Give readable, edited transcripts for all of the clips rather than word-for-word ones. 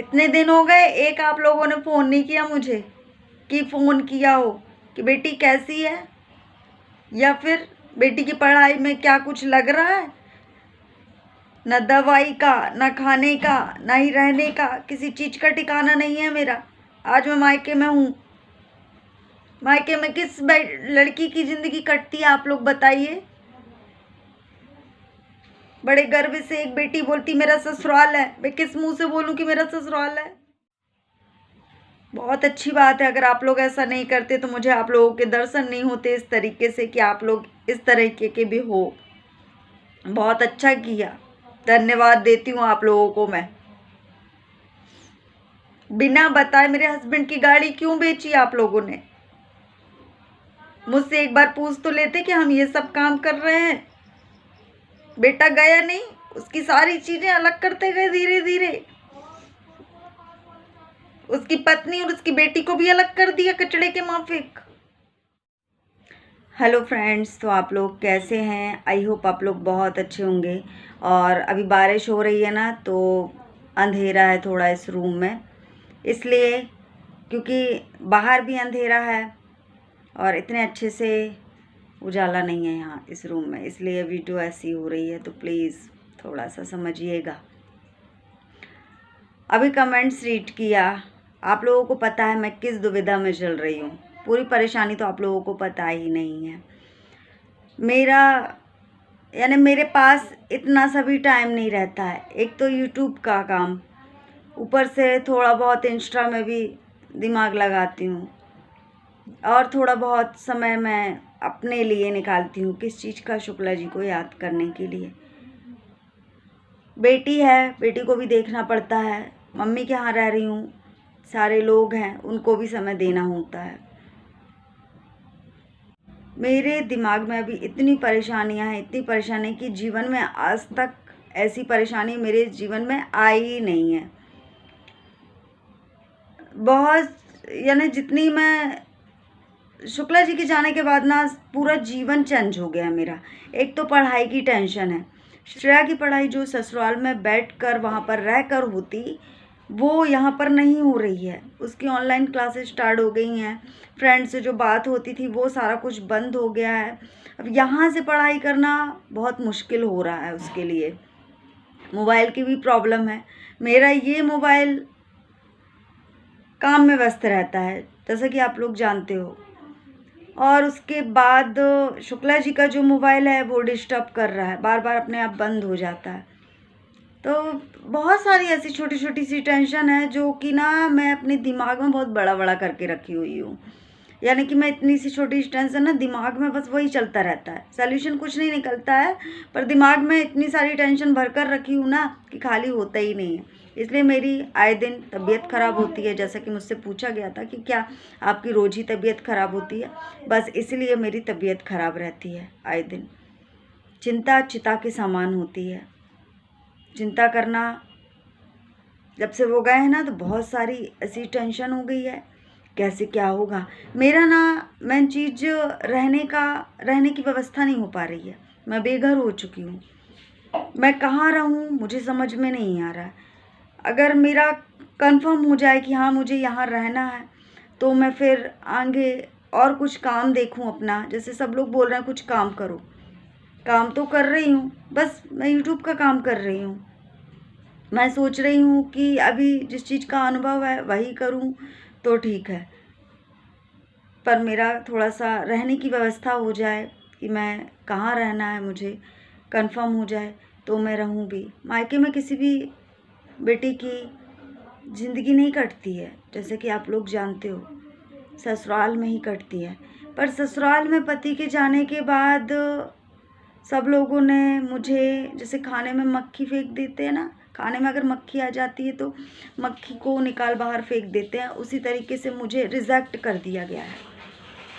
इतने दिन हो गए, एक आप लोगों ने फ़ोन नहीं किया मुझे कि फ़ोन किया हो कि बेटी कैसी है, या फिर बेटी की पढ़ाई में क्या कुछ लग रहा है। न दवाई का, न खाने का, न ही रहने का, किसी चीज़ का ठिकाना नहीं है मेरा। आज मैं मायके में हूँ। मायके में किस लड़की की ज़िंदगी कटती है, आप लोग बताइए। बड़े गर्व से एक बेटी बोलती मेरा ससुराल है। मैं किस मुंह से बोलूं कि मेरा ससुराल है। बहुत अच्छी बात है। अगर आप लोग ऐसा नहीं करते तो मुझे आप लोगों के दर्शन नहीं होते इस तरीके से कि आप लोग इस तरीके के भी हो। बहुत अच्छा किया, धन्यवाद देती हूँ आप लोगों को मैं। बिना बताए मेरे हस्बैंड की गाड़ी क्यों बेची आप लोगों ने? मुझसे एक बार पूछ तो लेते कि हम ये सब काम कर रहे हैं। बेटा गया नहीं, उसकी सारी चीजें अलग करते गए धीरे धीरे। उसकी पत्नी और उसकी बेटी को भी अलग कर दिया कचड़े के माफिक। हेलो फ्रेंड्स, तो आप लोग कैसे हैं? आई होप आप लोग बहुत अच्छे होंगे। और अभी बारिश हो रही है ना, तो अंधेरा है थोड़ा इस रूम में, इसलिए क्योंकि बाहर भी अंधेरा है और इतने अच्छे से उजाला नहीं है यहाँ इस रूम में, इसलिए वीडियो ऐसी हो रही है। तो प्लीज़ थोड़ा सा समझिएगा। अभी कमेंट्स रीड किया, आप लोगों को पता है मैं किस दुविधा में चल रही हूँ। पूरी परेशानी तो आप लोगों को पता ही नहीं है। मेरे पास इतना सभी टाइम नहीं रहता है। एक तो यूट्यूब का काम, ऊपर से थोड़ा बहुत इंस्टा में भी दिमाग लगाती हूँ, और थोड़ा बहुत समय मैं अपने लिए निकालती हूँ। किस चीज़ का? शुक्ला जी को याद करने के लिए। बेटी है, बेटी को भी देखना पड़ता है। मम्मी के यहाँ रह रही हूँ, सारे लोग हैं, उनको भी समय देना होता है। मेरे दिमाग में अभी इतनी परेशानियां हैं, इतनी परेशानी कि जीवन में आज तक ऐसी परेशानी मेरे जीवन में आई ही नहीं है। बहुत, जितनी मैं शुक्ला जी के जाने के बाद ना पूरा जीवन चेंज हो गया मेरा। एक तो पढ़ाई की टेंशन है। श्रेया की पढ़ाई जो ससुराल में बैठकर वहाँ पर रहकर होती, वो यहाँ पर नहीं हो रही है। उसकी ऑनलाइन क्लासेस स्टार्ट हो गई हैं। फ्रेंड से जो बात होती थी वो सारा कुछ बंद हो गया है। अब यहाँ से पढ़ाई करना बहुत मुश्किल हो रहा है उसके लिए। मोबाइल की भी प्रॉब्लम है। मेरा ये मोबाइल काम में व्यस्त रहता है, जैसा कि आप लोग जानते हो। और उसके बाद शुक्ला जी का जो मोबाइल है वो डिस्टर्ब कर रहा है, बार बार अपने आप बंद हो जाता है। तो बहुत सारी ऐसी छोटी छोटी सी टेंशन है जो कि ना मैं अपने दिमाग में बहुत बड़ा बड़ा करके रखी हुई हूँ। यानी कि मैं इतनी सी छोटी टेंशन ना दिमाग में बस वही चलता रहता है, सोल्यूशन कुछ नहीं निकलता है, पर दिमाग में इतनी सारी टेंशन भर कर रखी हूँ ना कि खाली होता ही नहीं है। इसलिए मेरी आए दिन तबीयत ख़राब होती है। जैसा कि मुझसे पूछा गया था कि क्या आपकी रोज़ ही तबीयत ख़राब होती है, बस इसलिए मेरी तबीयत ख़राब रहती है। आए दिन चिंता चिता के समान होती है। चिंता करना जब से वो गए हैं ना, तो बहुत सारी ऐसी टेंशन हो गई है, कैसे क्या होगा। मेरा ना मेन चीज़ रहने की व्यवस्था नहीं हो पा रही है। मैं बेघर हो चुकी हूँ। मैं कहाँ रहूँ मुझे समझ में नहीं आ रहा है। अगर मेरा कंफर्म हो जाए कि हाँ मुझे यहाँ रहना है, तो मैं फिर आगे और कुछ काम देखूँ अपना। जैसे सब लोग बोल रहे हैं कुछ काम करो, काम तो कर रही हूँ, बस मैं यूट्यूब का काम कर रही हूँ। मैं सोच रही हूँ कि अभी जिस चीज़ का अनुभव है वही करूँ तो ठीक है, पर मेरा थोड़ा सा रहने की व्यवस्था हो जाए कि मैं कहाँ रहना है मुझे कंफर्म हो जाए तो मैं रहूँ भी। मायके में किसी भी बेटी की ज़िंदगी नहीं कटती है, जैसे कि आप लोग जानते हो, ससुराल में ही कटती है। पर ससुराल में पति के जाने के बाद सब लोगों ने मुझे, जैसे खाने में मक्खी फेंक देते हैं ना, खाने में अगर मक्खी आ जाती है तो मक्खी को निकाल बाहर फेंक देते हैं, उसी तरीके से मुझे रिजेक्ट कर दिया गया है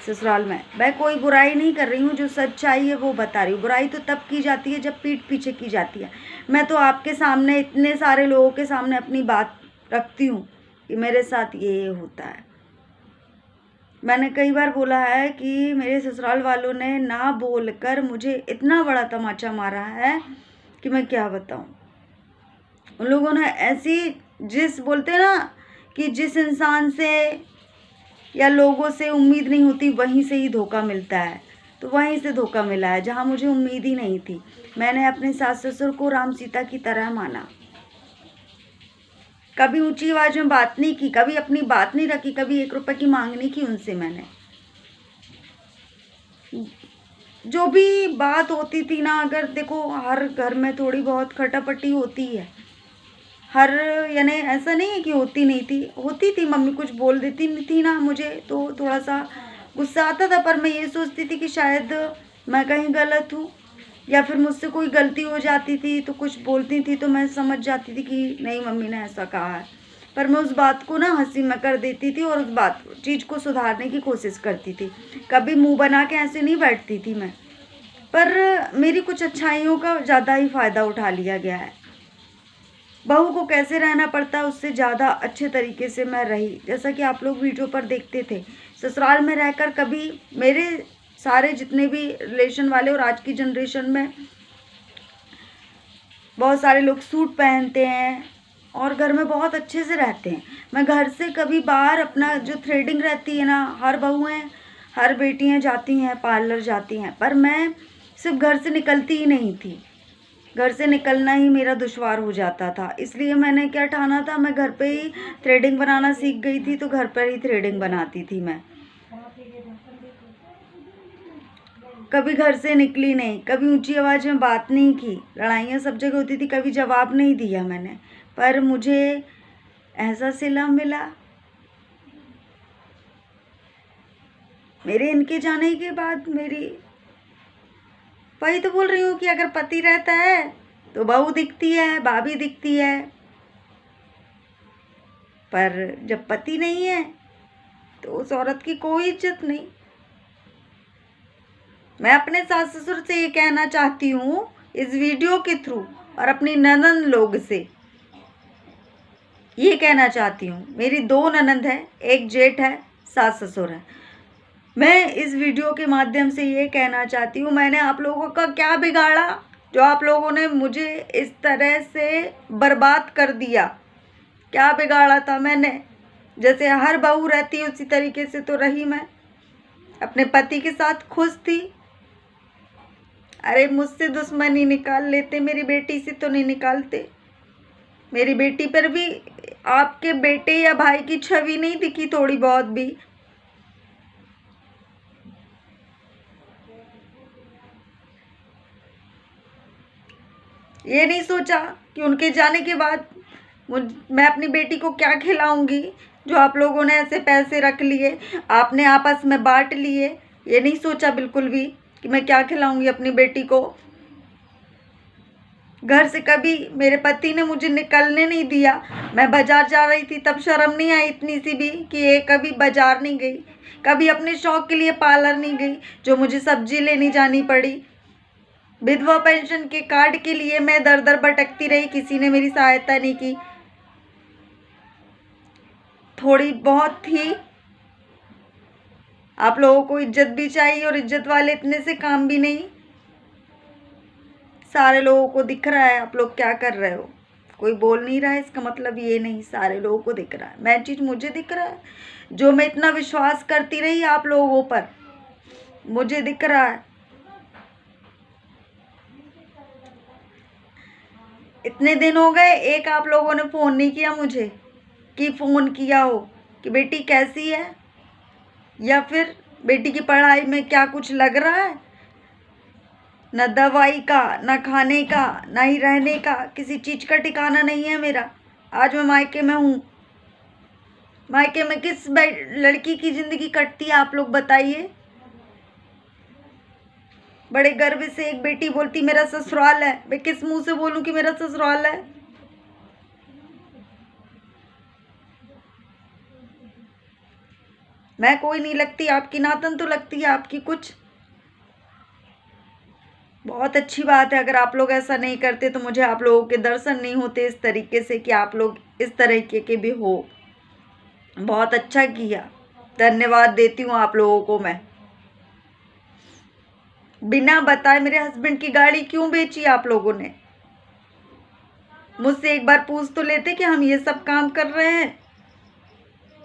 ससुराल में। मैं कोई बुराई नहीं कर रही हूँ, जो सच्चाई है वो बता रही हूँ। बुराई तो तब की जाती है जब पीठ पीछे की जाती है। मैं तो आपके सामने, इतने सारे लोगों के सामने अपनी बात रखती हूँ कि मेरे साथ ये होता है। मैंने कई बार बोला है कि मेरे ससुराल वालों ने ना बोलकर मुझे इतना बड़ा तमाचा मारा है कि मैं क्या बताऊँ। उन लोगों ने ऐसी जिस बोलते हैं ना कि जिस इंसान से या लोगों से उम्मीद नहीं होती वहीं से ही धोखा मिलता है, तो वहीं से धोखा मिला है जहाँ मुझे उम्मीद ही नहीं थी। मैंने अपने सास ससुर को राम सीता की तरह माना, कभी ऊंची आवाज में बात नहीं की, कभी अपनी बात नहीं रखी, कभी 1 रुपए की मांग नहीं की उनसे। मैंने जो भी बात होती थी ना, अगर देखो हर घर में थोड़ी बहुत खटापटी होती है, हर यानी ऐसा नहीं है कि होती नहीं थी, होती थी। मम्मी कुछ बोल देती नहीं थी ना मुझे तो थोड़ा सा गुस्सा आता था, पर मैं ये सोचती थी कि शायद मैं कहीं गलत हूँ या फिर मुझसे कोई गलती हो जाती थी तो कुछ बोलती थी तो मैं समझ जाती थी कि नहीं मम्मी ने ऐसा कहा है, पर मैं उस बात को ना हंसी में कर देती थी और उस चीज़ को सुधारने की कोशिश करती थी। कभी मुंह बना के ऐसे नहीं बैठती थी मैं, पर मेरी कुछ अच्छाइयों का ज़्यादा ही फ़ायदा उठा लिया गया है। बहू को कैसे रहना पड़ता है उससे ज़्यादा अच्छे तरीके से मैं रही। जैसा कि आप लोग वीडियो पर देखते थे, ससुराल में रहकर कभी मेरे सारे जितने भी रिलेशन वाले और आज की जनरेशन में बहुत सारे लोग सूट पहनते हैं और घर में बहुत अच्छे से रहते हैं। मैं घर से कभी बाहर अपना जो थ्रेडिंग रहती है ना, हर बहुएं हर बेटियां जाती हैं, पार्लर जाती हैं, पर मैं सिर्फ घर से निकलती ही नहीं थी। घर से निकलना ही मेरा दुश्वार हो जाता था, इसलिए मैंने क्या ठाना था, मैं घर पे ही थ्रेडिंग बनाना सीख गई थी, तो घर पर ही थ्रेडिंग बनाती थी मैं। कभी घर से निकली नहीं, कभी ऊंची आवाज़ में बात नहीं की। लड़ाइयाँ सब जगह होती थी, कभी जवाब नहीं दिया मैंने, पर मुझे ऐसा सिला मिला मेरे इनके जाने के बाद। मेरी वही तो बोल रही हूँ कि अगर पति रहता है तो बहू दिखती है, भाभी दिखती है, पर जब पति नहीं है तो उस औरत की कोई इज्जत नहीं। मैं अपने सास ससुर से ये कहना चाहती हूँ इस वीडियो के थ्रू, और अपनी ननंद लोग से ये कहना चाहती हूँ। मेरी 2 ननंद है, एक जेठ है, सास ससुर है। मैं इस वीडियो के माध्यम से ये कहना चाहती हूँ, मैंने आप लोगों का क्या बिगाड़ा जो आप लोगों ने मुझे इस तरह से बर्बाद कर दिया? क्या बिगाड़ा था मैंने? जैसे हर बहू रहती है उसी तरीके से तो रही मैं, अपने पति के साथ खुश थी। अरे मुझसे दुश्मनी निकाल लेते, मेरी बेटी से तो नहीं निकालते। मेरी बेटी पर भी आपके बेटे या भाई की छवि नहीं दिखी थोड़ी बहुत भी? ये नहीं सोचा कि उनके जाने के बाद मैं अपनी बेटी को क्या खिलाऊंगी, जो आप लोगों ने ऐसे पैसे रख लिए, आपने आपस में बांट लिए। ये नहीं सोचा बिल्कुल भी कि मैं क्या खिलाऊंगी अपनी बेटी को। घर से कभी मेरे पति ने मुझे निकलने नहीं दिया। मैं बाजार जा रही थी तब शर्म नहीं आई इतनी सी भी कि ये कभी बाजार नहीं गई, कभी अपने शौक के लिए पार्लर नहीं गई जो मुझे सब्जी लेनी जानी पड़ी। विधवा पेंशन के कार्ड के लिए मैं दर दर भटकती रही, किसी ने मेरी सहायता नहीं की। थोड़ी बहुत थी, आप लोगों को इज्जत भी चाहिए और इज्जत वाले इतने से काम भी नहीं। सारे लोगों को दिख रहा है आप लोग क्या कर रहे हो, कोई बोल नहीं रहा है इसका मतलब ये नहीं, सारे लोगों को दिख रहा है। मैं चीज़ मुझे दिख रहा है, जो मैं इतना विश्वास करती रही आप लोगों पर, मुझे दिख रहा है। इतने दिन हो गए, एक आप लोगों ने फ़ोन नहीं किया मुझे कि फ़ोन किया हो कि बेटी कैसी है, या फिर बेटी की पढ़ाई में क्या कुछ लग रहा है। न दवाई का, न खाने का, न ही रहने का, किसी चीज़ का ठिकाना नहीं है मेरा। आज मैं मायके में हूँ, मायके में किस लड़की की ज़िंदगी कटती है आप लोग बताइए। बड़े गर्व से एक बेटी बोलती मेरा ससुराल है, मैं किस मुंह से बोलूं कि मेरा ससुराल है? मैं कोई नहीं लगती आपकी, नातन तो लगती है आपकी कुछ। बहुत अच्छी बात है, अगर आप लोग ऐसा नहीं करते तो मुझे आप लोगों के दर्शन नहीं होते इस तरीके से कि आप लोग इस तरीके के भी हो। बहुत अच्छा किया, धन्यवाद देती हूँ आप लोगों को मैं। बिना बताए मेरे हस्बैंड की गाड़ी क्यों बेची आप लोगों ने? मुझसे एक बार पूछ तो लेते कि हम ये सब काम कर रहे हैं।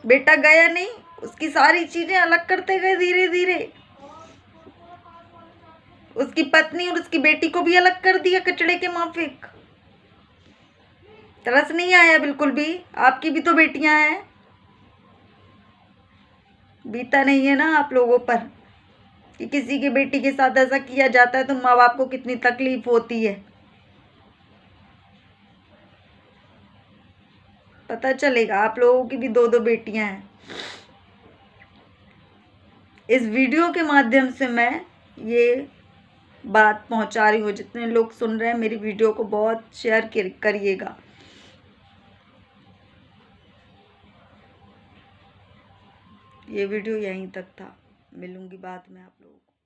बेटा गया नहीं, उसकी सारी चीजें अलग करते गए धीरे धीरे। उसकी पत्नी और उसकी बेटी को भी अलग कर दिया कचड़े के माफिक। तरस नहीं आया बिल्कुल भी? आपकी भी तो बेटियां हैं। बीता नहीं है ना आप लोगों पर कि किसी की बेटी के साथ ऐसा किया जाता है तो माँ बाप को कितनी तकलीफ होती है। पता चलेगा, आप लोगों की भी दो दो बेटियां हैं। इस वीडियो के माध्यम से मैं ये बात पहुंचा रही हूँ। जितने लोग सुन रहे हैं मेरी वीडियो को बहुत शेयर करिएगा। ये वीडियो यहीं तक था। मिलूंगी बाद में आप लोगों को।